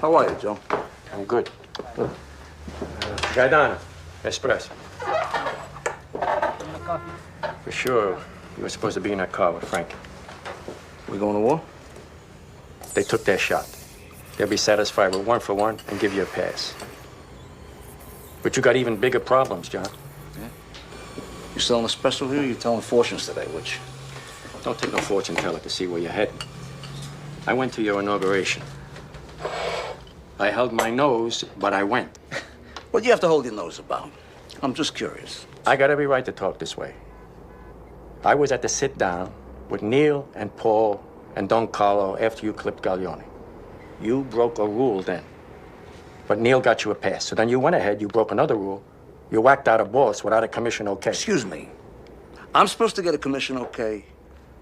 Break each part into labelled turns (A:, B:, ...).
A: How are you, Joe?
B: I'm good. Gaetano, espresso. For sure, you were supposed to be in that car with Frank.
A: We going to war?
B: They took their shot. They'll be satisfied with 1 for 1 and give you a pass. But you got even bigger problems, John.
A: Yeah? You selling espresso here or you telling fortunes today, which?
B: Don't take no fortune teller to see where you're heading. I went to your inauguration. I held my nose, but I went.
A: What do you have to hold your nose about? I'm just curious.
B: I got every right to talk this way. I was at the sit-down with Neil and Paul and Don Carlo after you clipped Gaglione. You broke a rule then. But Neil got you a pass. So then you went ahead, you broke another rule. You whacked out a boss without a commission okay.
A: Excuse me. I'm supposed to get a commission okay?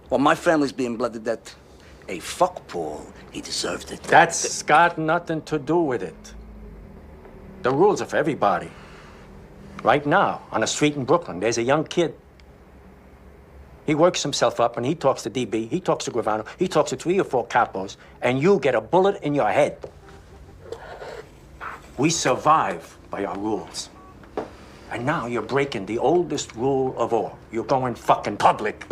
A: Well, my family's being bled to death. Hey, fuck Paul. He deserved it.
B: That's got nothing to do with it. The rules are for everybody. Right now, on a street in Brooklyn, there's a young kid. He works himself up and he talks to DB, he talks to Gravano, he talks to 3 or 4 capos, and you get a bullet in your head. We survive by our rules. And now you're breaking the oldest rule of all. You're going fucking public.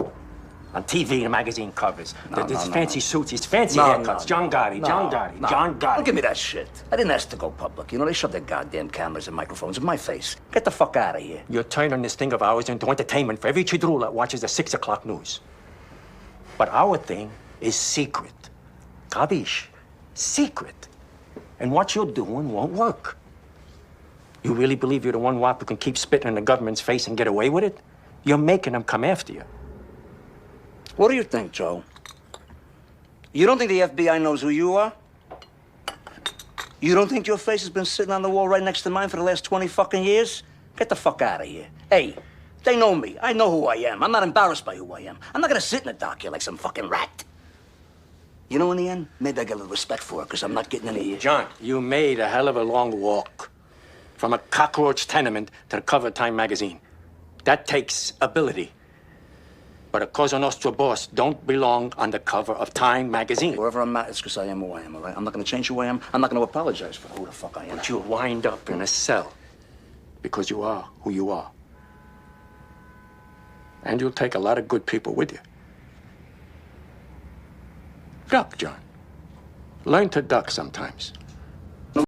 B: On TV and magazine covers. There's fancy suits, these fancy haircuts. John Gotti, John Gotti.
A: Don't give me that shit. I didn't ask to go public. You know, they shoved their goddamn cameras and microphones in my face. Get the fuck out of here.
B: You're turning this thing of ours into entertainment for every chidrula that watches the 6 o'clock news. But our thing is secret. Kabish? Secret. And what you're doing won't work. You really believe you're the one wop who can keep spitting in the government's face and get away with it? You're making them come after you.
A: What do you think, Joe? You don't think the FBI knows who you are? You don't think your face has been sitting on the wall right next to mine for the last 20 fucking years? Get the fuck out of here. Hey, they know me. I know who I am. I'm not embarrassed by who I am. I'm not gonna sit in the dock here like some fucking rat. You know, in the end, maybe I get a little respect for it, because I'm not getting any...
B: John, you made a hell of a long walk. From a cockroach tenement to the cover of Time magazine. That takes ability. But a Cosa Nostra boss don't belong on the cover of Time magazine.
A: Wherever I'm at, it's because I am who I am, all right? I'm not going to change who I am. I'm not going to apologize for who the fuck I am.
B: But you'll wind up in a cell because you are who you are. And you'll take a lot of good people with you. Duck, John. Learn to duck sometimes.